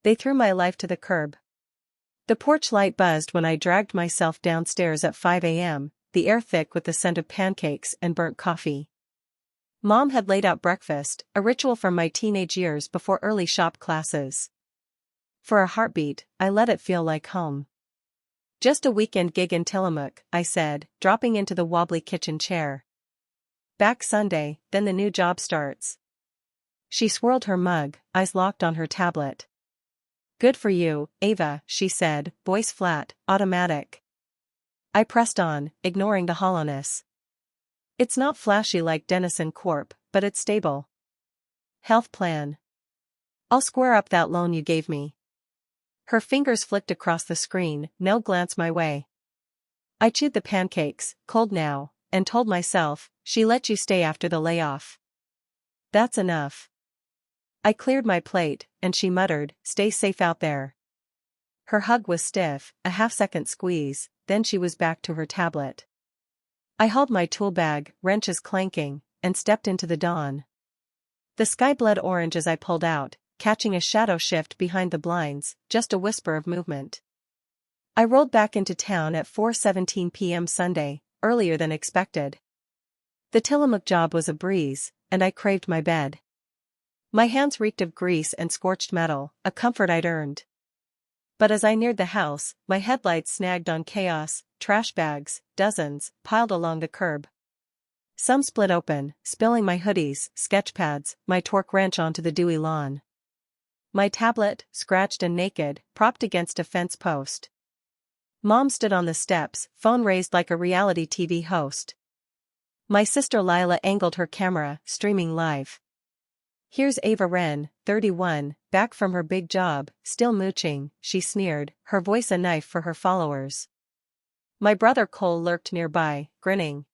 They threw my life to the curb. The porch light buzzed when I dragged myself downstairs at 5 a.m., the air thick with the scent of pancakes and burnt coffee. Mom had laid out breakfast, a ritual from my teenage years before early shop classes. For a heartbeat, I let it feel like home. Just a weekend gig in Tillamook, I said, dropping into the wobbly kitchen chair. Back Sunday, then the new job starts. She swirled her mug, eyes locked on her tablet. Good for you, Ava, she said, voice flat, automatic. I pressed on, ignoring the hollowness. It's not flashy like Dennison Corp., but it's stable. Health plan. I'll square up that loan you gave me. Her fingers flicked across the screen, no glance my way. I chewed the pancakes, cold now, and told myself, she let you stay after the layoff. That's enough. I cleared my plate, and she muttered, stay safe out there. Her hug was stiff, a half-second squeeze, then she was back to her tablet. I hauled my tool bag, wrenches clanking, and stepped into the dawn. The sky bled orange as I pulled out, catching a shadow shift behind the blinds, just a whisper of movement. I rolled back into town at 4:17 p.m. Sunday, earlier than expected. The Tillamook job was a breeze, and I craved my bed. My hands reeked of grease and scorched metal, a comfort I'd earned. But as I neared the house, my headlights snagged on chaos, trash bags, dozens, piled along the curb. Some split open, spilling my hoodies, sketch pads, my torque wrench onto the dewy lawn. My tablet, scratched and naked, propped against a fence post. Mom stood on the steps, phone raised like a reality TV host. My sister Lila angled her camera, streaming live. Here's Ava Wren, 31, back from her big job, still mooching, she sneered, her voice a knife for her followers. My brother Cole lurked nearby, grinning.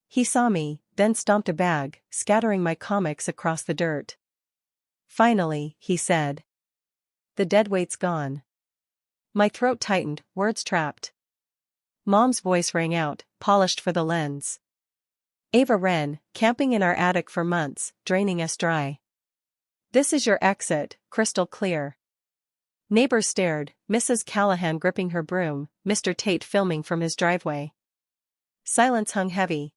He saw me, then stomped a bag, scattering my comics across the dirt. Finally, he said. The deadweight's gone. My throat tightened, words trapped. Mom's voice rang out, polished for the lens. Ava Wren, camping in our attic for months, draining us dry. This is your exit, crystal clear. Neighbors stared, Mrs. Callahan gripping her broom, Mr. Tate filming from his driveway. Silence hung heavy.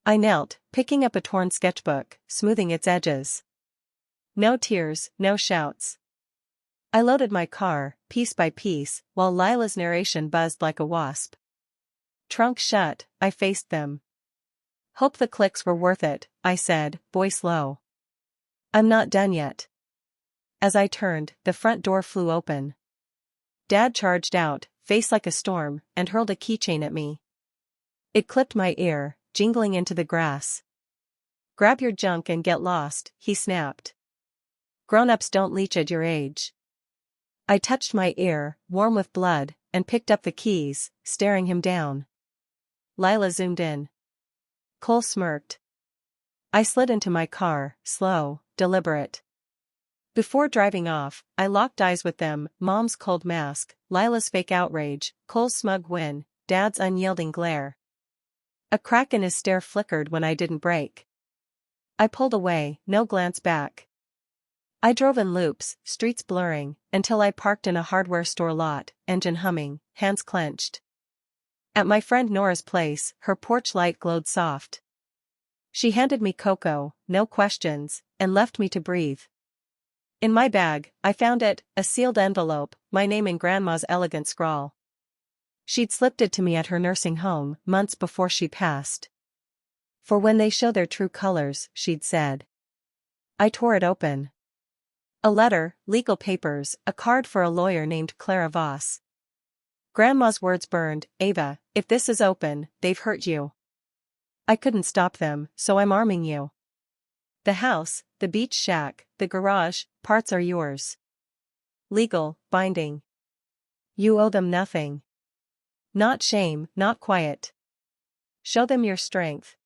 I knelt, picking up a torn sketchbook, smoothing its edges. No tears, no shouts. I loaded my car, piece by piece, while Lila's narration buzzed like a wasp. Trunk shut, I faced them. Hope the clicks were worth it, I said, voice low. I'm not done yet. As I turned, the front door flew open. Dad charged out, face like a storm, and hurled a keychain at me. It clipped my ear, jingling into the grass. Grab your junk and get lost, he snapped. Grown-ups don't leech at your age. I touched my ear, warm with blood, and picked up the keys, staring him down. Lila zoomed in. Cole smirked. I slid into my car, slow, deliberate. Before driving off, I locked eyes with them, Mom's cold mask, Lila's fake outrage, Cole's smug win, Dad's unyielding glare. A crack in his stare flickered when I didn't brake. I pulled away, no glance back. I drove in loops, streets blurring, until I parked in a hardware store lot, engine humming, hands clenched. At my friend Nora's place, her porch light glowed soft. She handed me cocoa, no questions, and left me to breathe. In my bag, I found it, a sealed envelope, my name in Grandma's elegant scrawl. She'd slipped it to me at her nursing home, months before she passed. For when they show their true colors, she'd said. I tore it open. A letter, legal papers, a card for a lawyer named Clara Voss. Grandma's words burned, Ava, if this is open, they've hurt you. I couldn't stop them, so I'm arming you. The house, the beach shack, the garage, parts are yours. Legal, binding. You owe them nothing. Not shame, not quiet. Show them your strength.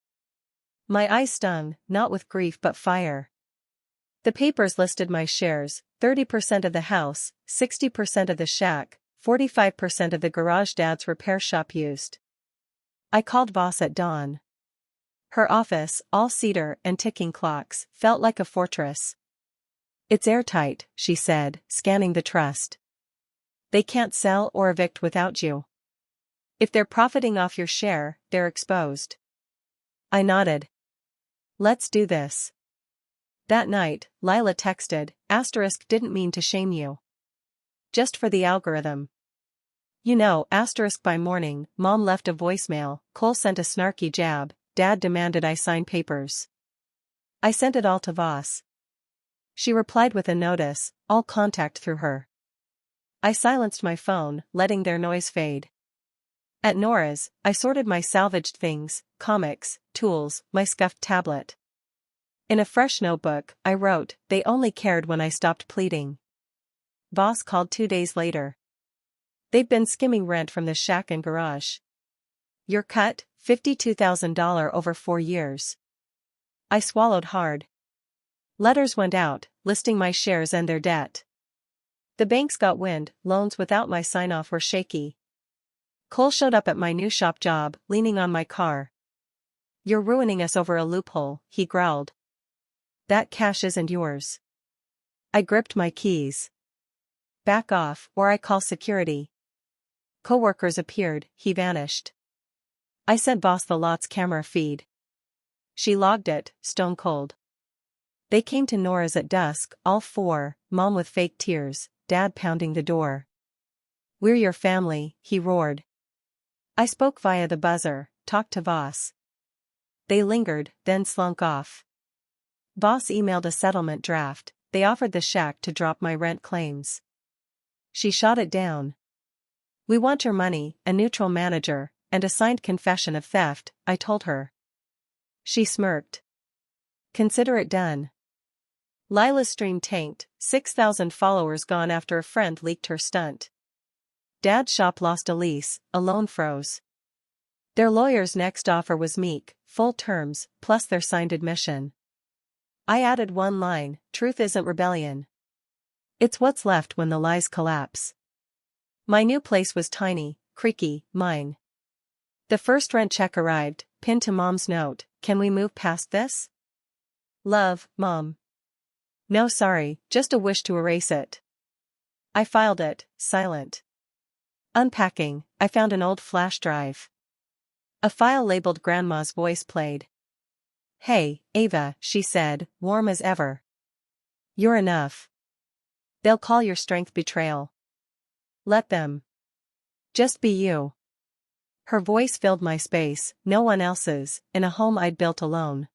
My eyes stung, not with grief but fire. The papers listed my shares, 30% of the house, 60% of the shack, 45% of the garage Dad's repair shop used. I called Voss at dawn. Her office, all cedar and ticking clocks, felt like a fortress. It's airtight, she said, scanning the trust. They can't sell or evict without you. If they're profiting off your share, they're exposed. I nodded. Let's do this. That night, Lila texted, *, didn't mean to shame you. Just for the algorithm. You know, *, by morning, Mom left a voicemail, Cole sent a snarky jab, Dad demanded I sign papers. I sent it all to Voss. She replied with a notice, all contact through her. I silenced my phone, letting their noise fade. At Nora's, I sorted my salvaged things, comics, tools, my scuffed tablet. In a fresh notebook, I wrote, they only cared when I stopped pleading. Voss called 2 days later. They've been skimming rent from the shack and garage. Your cut, $52,000 over 4 years. I swallowed hard. Letters went out, listing my shares and their debt. The banks got wind, loans without my sign-off were shaky. Cole showed up at my new shop job, leaning on my car. You're ruining us over a loophole, he growled. That cash isn't yours. I gripped my keys. Back off, or I call security. Coworkers appeared, he vanished. I sent Voss the lot's camera feed. She logged it, stone cold. They came to Nora's at dusk, all 4, Mom with fake tears, Dad pounding the door. We're your family, he roared. I spoke via the buzzer, talked to Voss. They lingered, then slunk off. Voss emailed a settlement draft, they offered the shack to drop my rent claims. She shot it down. We want your money, a neutral manager, and a signed confession of theft, I told her. She smirked. Consider it done. Lila's stream tanked, 6,000 followers gone after a friend leaked her stunt. Dad's shop lost a lease, a loan froze. Their lawyer's next offer was meek, full terms, plus their signed admission. I added one line, truth isn't rebellion. It's what's left when the lies collapse. My new place was tiny, creaky, mine. The first rent check arrived, pinned to Mom's note, can we move past this? Love, Mom. No sorry, just a wish to erase it. I filed it, silent. Unpacking, I found an old flash drive. A file labeled Grandma's voice played. Hey, Ava, she said, warm as ever. You're enough. They'll call your strength betrayal. Let them. Just be you. Her voice filled my space, no one else's, in a home I'd built alone.